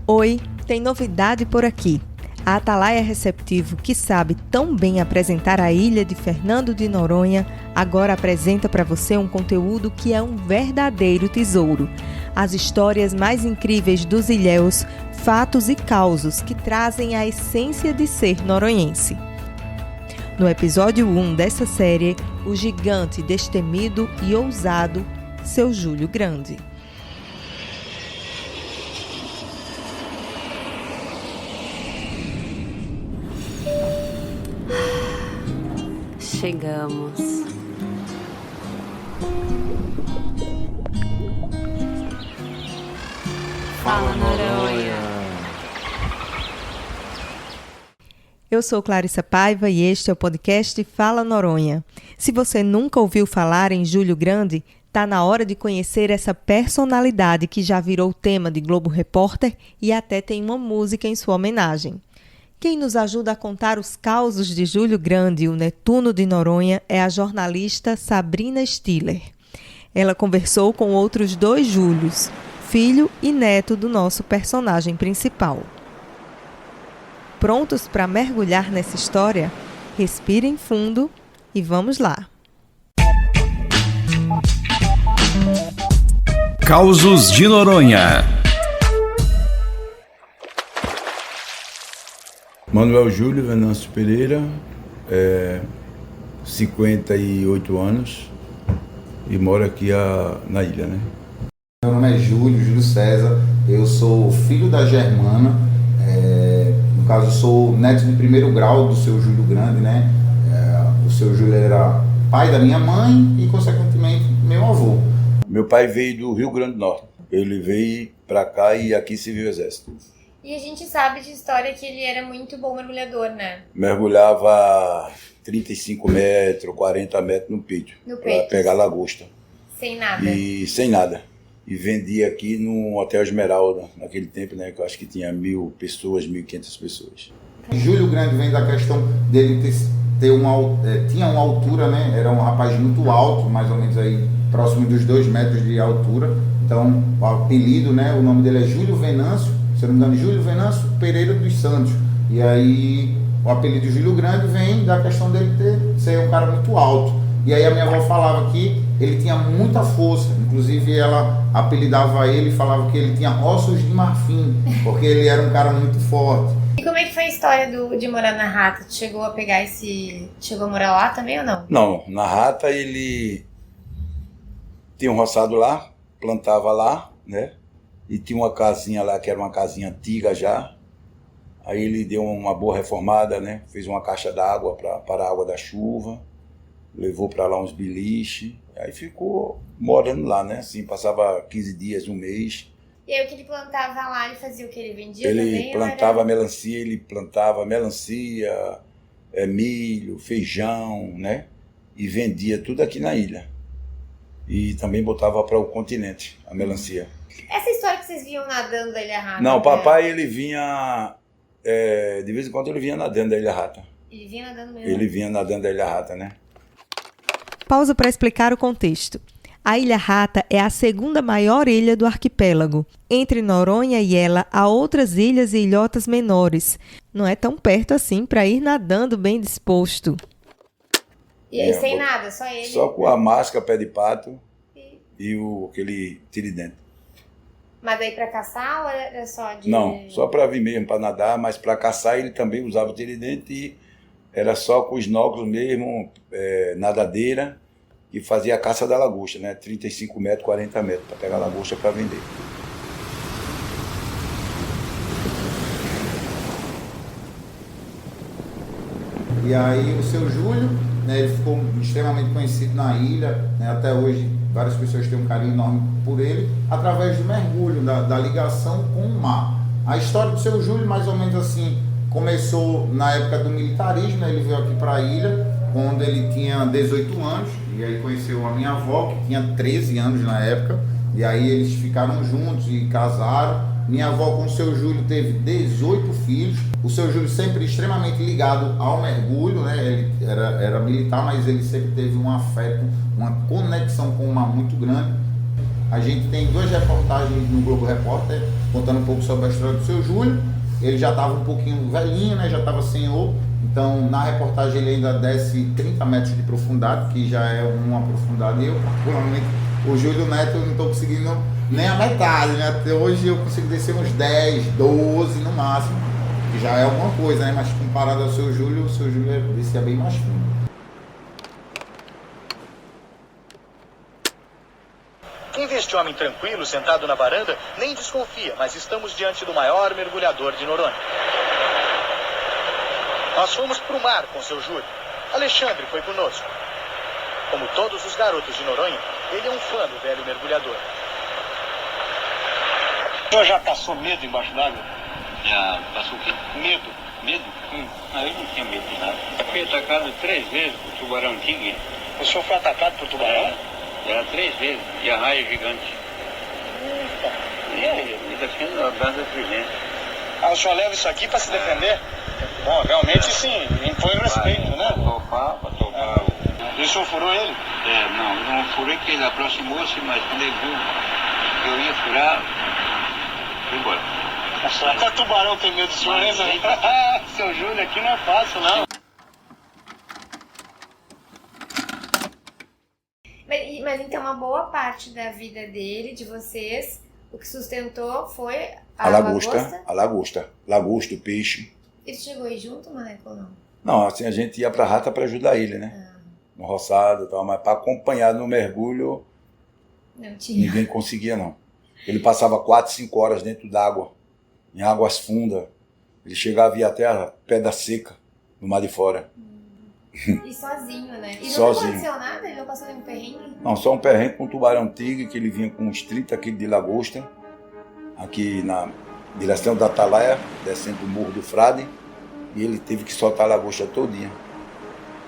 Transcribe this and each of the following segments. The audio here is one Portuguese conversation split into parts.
Oi, tem novidade por aqui. A Atalaia Receptivo, que sabe tão bem apresentar a ilha de Fernando de Noronha, agora apresenta para você um conteúdo que é um verdadeiro tesouro. As histórias mais incríveis dos ilhéus, fatos e causos que trazem a essência de ser noronhense. No episódio 1 dessa série, o gigante, destemido e ousado, Seu Júlio Grande. Chegamos. Fala, Noronha. Eu sou Clarissa Paiva e este é o podcast Fala Noronha. Se você nunca ouviu falar em Júlio Grande, tá na hora de conhecer essa personalidade que já virou tema de Globo Repórter e até tem uma música em sua homenagem. Quem nos ajuda a contar os causos de Júlio Grande, o Netuno de Noronha, é a jornalista Sabrina Stiller. Ela conversou com outros 2 Júlios, filho e neto do nosso personagem principal. Prontos para mergulhar nessa história? Respirem fundo e vamos lá! Causos de Noronha. Manuel Júlio Venâncio Pereira, 58 anos e moro aqui na ilha, né? Meu nome é Júlio César, eu sou filho da Germana, no caso sou neto de primeiro grau do Seu Júlio Grande, né? O Seu Júlio era pai da minha mãe e consequentemente meu avô. Meu pai veio do Rio Grande do Norte, ele veio pra cá e aqui serviu o exército. E a gente sabe de história que ele era muito bom mergulhador, né? Mergulhava 35 metros, 40 metros no peito. Pra pegar lagosta. Sem nada. E sem nada. E vendia aqui no Hotel Esmeralda, naquele tempo, né? Que eu acho que tinha 1.000 pessoas, 1.500 pessoas. Júlio Grande vem da questão dele tinha uma altura, né? Era um rapaz muito alto, mais ou menos aí próximo dos 2 metros de altura. Então, o apelido, né? O nome dele é Júlio Venâncio. Se eu não me engano, Júlio Venâncio Pereira dos Santos. E aí, o apelido Júlio Grande vem da questão dele ser um cara muito alto. E aí a minha avó falava que ele tinha muita força. Inclusive, ela apelidava ele e falava que ele tinha ossos de marfim, porque ele era um cara muito forte. E como é que foi a história de morar na Rata? Tu chegou a chegou a morar lá também ou não? Não, na Rata ele tinha um roçado lá, plantava lá, né? E tinha uma casinha lá, que era uma casinha antiga já. Aí ele deu uma boa reformada, né? Fez uma caixa d'água para parar a água da chuva. Levou para lá uns biliches. Aí ficou morando lá, né? Assim, passava 15 dias, um mês. E aí o que ele plantava lá, ele fazia o que? Ele vendia ele também? Ele plantava melancia, milho, feijão, né? E vendia tudo aqui na ilha. E também botava para o continente, a melancia. Essa história que vocês vinham nadando da Ilha Rata? Não, o papai ele vinha, de vez em quando ele vinha nadando da Ilha Rata. Ele vinha nadando mesmo? Ele vinha nadando da Ilha Rata, né? Pausa para explicar o contexto. A Ilha Rata é a 2ª maior ilha do arquipélago. Entre Noronha e ela, há outras ilhas e ilhotas menores. Não é tão perto assim para ir nadando bem disposto. E aí sem nada, só ele? Só com a máscara, pé de pato e aquele tiridente. Mas daí para caçar ou era só de... Não, só para vir mesmo, para nadar, mas para caçar ele também usava o tiridente e era só com os nóculos mesmo, nadadeira, e fazia a caça da lagosta, né? 35 metros, 40 metros, para pegar a lagosta para vender. E aí o Seu Júlio, né, ele ficou extremamente conhecido na ilha, né, até hoje várias pessoas têm um carinho enorme por ele, através do mergulho, da ligação com o mar. A história do Seu Júlio, mais ou menos assim, começou na época do militarismo, né, ele veio aqui para a ilha, quando ele tinha 18 anos, e aí conheceu a minha avó, que tinha 13 anos na época, e aí eles ficaram juntos e casaram. Minha avó com o Seu Júlio teve 18 filhos. O Seu Júlio sempre extremamente ligado ao mergulho, né? Ele era militar, mas ele sempre teve um afeto, uma conexão com o mar muito grande. a gente tem 2 reportagens no Globo Repórter, contando um pouco sobre a história do seu Júlio. Ele já estava um pouquinho velhinho, né? Já estava senhor. Então, na reportagem ele ainda desce 30 metros de profundidade, que já é uma profundidade. Eu, particularmente, o Júlio Neto, eu não estou conseguindo nem a metade, né? Até hoje eu consigo descer uns 10, 12 no máximo, que já é alguma coisa, né? Mas comparado ao seu Júlio descia bem mais fundo. Quem vê este homem tranquilo, sentado na varanda, nem desconfia, mas estamos diante do maior mergulhador de Noronha. Nós fomos para o mar com seu Júlio. Alexandre foi conosco. Como todos os garotos de Noronha, ele é um fã do velho mergulhador. O senhor já passou medo embaixo d'água? Já passou o quê? Medo. Medo? Aí não tinha medo de nada. Eu fui atacado 3 vezes por tubarão-tigre. O senhor foi atacado por tubarão? Era 3 vezes, e a raia gigante. E defendo a brasa trilhente. Ah, o senhor leva isso aqui para se defender? Bom, realmente sim, impõe respeito, né? Pra topar. E o senhor furou ele? Não furei porque ele aproximou-se, mas quando ele viu que eu ia furar, foi embora. Até tubarão tem medo do senhor, né, Zé? Seu Júlio aqui não é fácil, não. Mas então uma boa parte da vida dele, de vocês, o que sustentou foi a lagosta? A lagosta. Lagosta, o peixe. Ele chegou aí junto, Maneco, ou não? Não, assim, a gente ia pra Rata para ajudar ele, né? No roçado e tal, mas para acompanhar no mergulho, Não tinha. ninguém conseguia, não. Ele passava 4, 5 horas dentro d'água, em águas fundas. Ele chegava e ia até a pedra seca, no mar de fora. E sozinho, né? E Sozinho. não aconteceu nada? Ele não passou nenhum perrengue? Não, só um perrengue com um tubarão-tigre, que ele vinha com uns 30 quilos de lagosta, aqui na direção da Atalaia, descendo o Morro do Frade, e ele teve que soltar a lagosta todinha.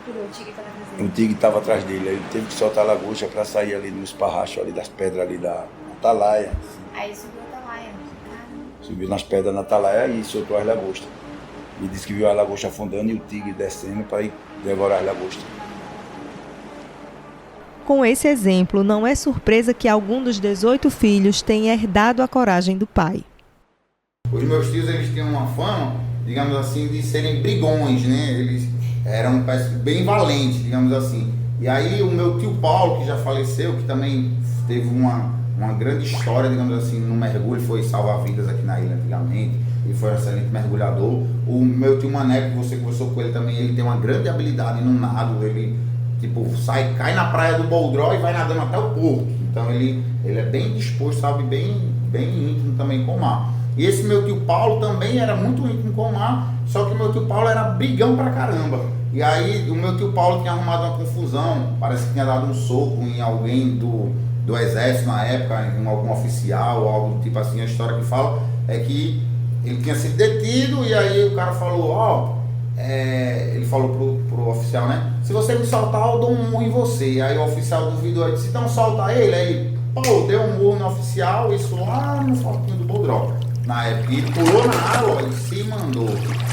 O tigre estava fazendo. O tigre estava atrás dele, aí ele teve que soltar a lagosta para sair ali no esparracho ali das pedras ali da Atalaia. Aí subiu a Atalaia. Subiu nas pedras na Atalaia e soltou as lagostas. E disse que viu a lagosta afundando e o tigre descendo para ir devorar as lagostas. Com esse exemplo, não é surpresa que algum dos 18 filhos tenha herdado a coragem do pai. Os meus tios, eles tinham uma fama, digamos assim, de serem brigões, né? Eles eram bem valentes, digamos assim. E aí o meu tio Paulo, que já faleceu, que também teve uma grande história, digamos assim, no mergulho, foi salvar-vidas aqui na ilha antigamente. Ele foi um excelente mergulhador. O meu tio Maneco, que você conversou com ele também, ele tem uma grande habilidade no nado. Ele, tipo, cai na praia do Boldró e vai nadando até o porto. Então ele é bem disposto, sabe, bem íntimo também com o mar. E esse meu tio Paulo também era muito íntimo com o mar, só que o meu tio Paulo era brigão pra caramba. E aí o meu tio Paulo tinha arrumado uma confusão, parece que tinha dado um soco em alguém do exército na época, em algum oficial, ou algo tipo assim. A história que fala é que ele tinha sido detido e aí o cara falou, ele falou pro oficial, né? Se você me soltar, eu dou um murro em você. E aí o oficial duvidou e disse, então solta ele. Aí, deu um murro no oficial, isso lá no fortinho do Boldró. Na época, ele pulou na água e se mandou.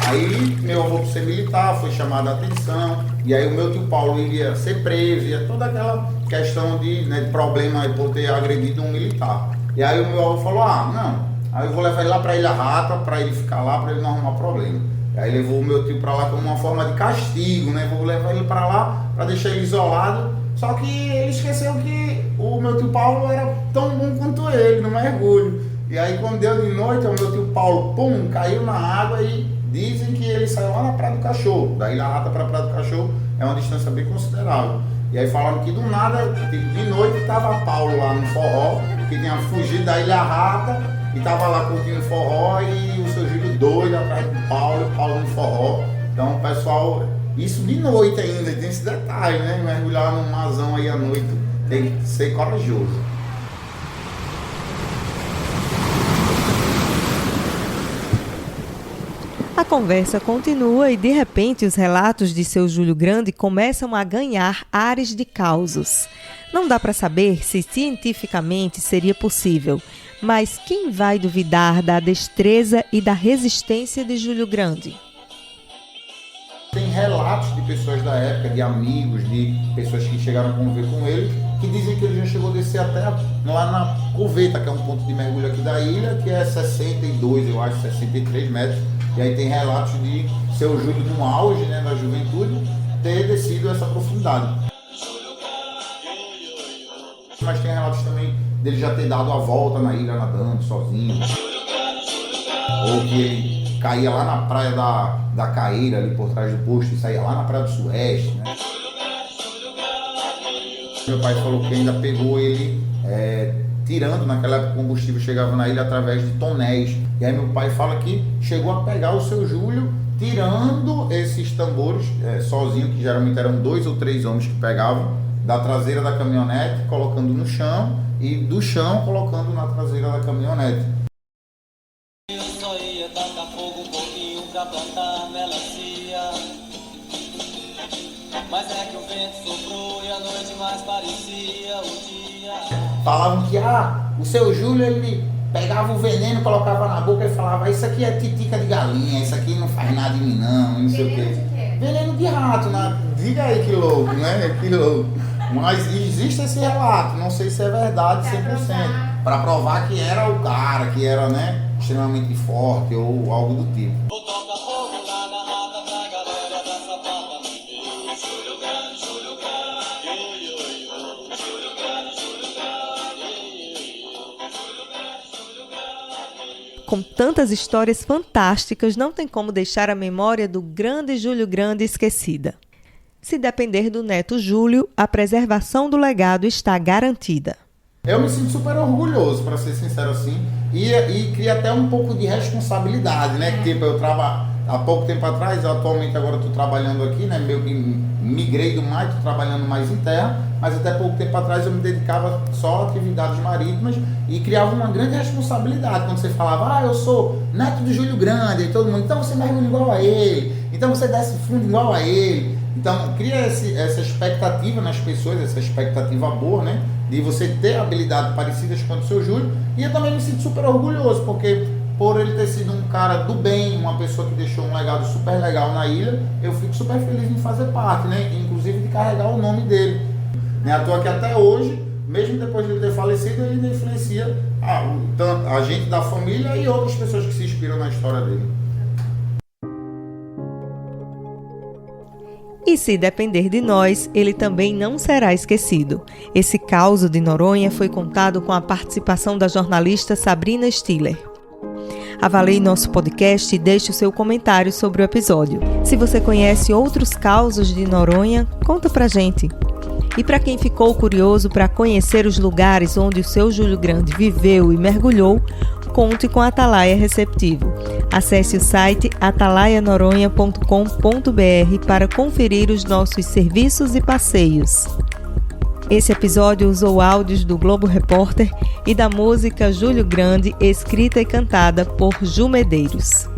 Aí meu avô, por ser militar, foi chamado a atenção. E aí o meu tio Paulo iria ser preso, ia toda aquela questão de problema por ter agredido um militar. E aí o meu avô falou, não, aí eu vou levar ele lá pra Ilha Rata, pra ele ficar lá, pra ele não arrumar problema. E aí levou o meu tio pra lá como uma forma de castigo, né? Vou levar ele pra lá, pra deixar ele isolado. Só que ele esqueceu que o meu tio Paulo era tão bom quanto ele no mergulho. E aí quando deu de noite, o meu tio Paulo, caiu na água e dizem que ele saiu lá na Praia do Cachorro. Da Ilha Rata pra Praia do Cachorro é uma distância bem considerável. E aí falaram que do nada, de noite, estava Paulo lá no forró, que tinha fugido da Ilha Rata e estava lá curtindo forró e o seu Júlio doido atrás do Paulo, o Paulo no forró. Então o pessoal, isso de noite ainda, tem esse detalhe, né? Mergulhar num marzão aí à noite tem que ser corajoso. A conversa continua e, de repente, os relatos de seu Júlio Grande começam a ganhar ares de causos. Não dá para saber se cientificamente seria possível, mas quem vai duvidar da destreza e da resistência de Júlio Grande? Tem relatos de pessoas da época, de amigos, de pessoas que chegaram a conviver com ele, que dizem que ele já chegou a descer até lá na Coveta, que é um ponto de mergulho aqui da ilha, que é 62, eu acho, 63 metros. E aí tem relatos de seu Júlio no auge, né, da juventude, ter descido essa profundidade. Mas tem relatos também dele já ter dado a volta na ilha nadando sozinho. Ou que ele caía lá na praia da Caeira, ali por trás do posto, e saía lá na praia do Sueste, né? Meu pai falou que ainda pegou ele tirando, naquela época o combustível chegava na ilha através de tonéis. E aí meu pai fala que chegou a pegar o seu Júlio tirando esses tambores sozinho, que geralmente eram 2 ou 3 homens que pegavam da traseira da caminhonete, colocando no chão, e do chão colocando na traseira da caminhonete. Eu só ia tacar fogo um pouquinho pra plantar melancia, mas é que o vento soprou e a noite mais parecia o dia. Falavam que o seu Júlio, ele pegava o veneno, colocava na boca e falava: isso aqui é titica de galinha, isso aqui não faz nada em mim não sei o quê. Veneno de rato, né? Diga aí que louco, né? Que louco. Mas existe esse relato, não sei se é verdade 100%, para provar que era o cara, que era, né, extremamente forte ou algo do tipo. Com tantas histórias fantásticas, não tem como deixar a memória do grande Júlio Grande esquecida. Se depender do neto Júlio, a preservação do legado está garantida. Eu me sinto super orgulhoso, para ser sincero assim, e cria até um pouco de responsabilidade, né? Tipo, eu trabalho há pouco tempo atrás, atualmente agora estou trabalhando aqui, né? Meio que migrei do mar, estou trabalhando mais em terra, mas até pouco tempo atrás eu me dedicava só a atividades marítimas e criava uma grande responsabilidade. Quando você falava: eu sou neto do Júlio Grande, e todo mundo, então você mergulha igual a ele, então você desce fundo igual a ele. Então, cria essa expectativa nas pessoas, essa expectativa boa, né? De você ter habilidades parecidas com o seu Júlio. E eu também me sinto super orgulhoso, porque por ele ter sido um cara do bem, uma pessoa que deixou um legado super legal na ilha, eu fico super feliz em fazer parte, né? Inclusive de carregar o nome dele. Não é à toa que até hoje, mesmo depois de ele ter falecido, ele ainda influencia a gente da família e outras pessoas que se inspiram na história dele. E se depender de nós, ele também não será esquecido. Esse caos de Noronha foi contado com a participação da jornalista Sabrina Stiller. Avalie nosso podcast e deixe o seu comentário sobre o episódio. Se você conhece outros causos de Noronha, conta pra gente. E para quem ficou curioso para conhecer os lugares onde o seu Júlio Grande viveu e mergulhou, conte com a Atalaia Receptivo. Acesse o site atalaianoronha.com.br para conferir os nossos serviços e passeios. Esse episódio usou áudios do Globo Repórter e da música Júlio Grande, escrita e cantada por Ju Medeiros.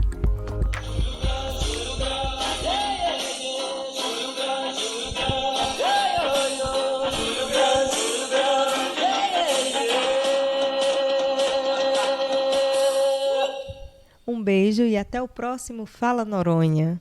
Um beijo e até o próximo Fala Noronha.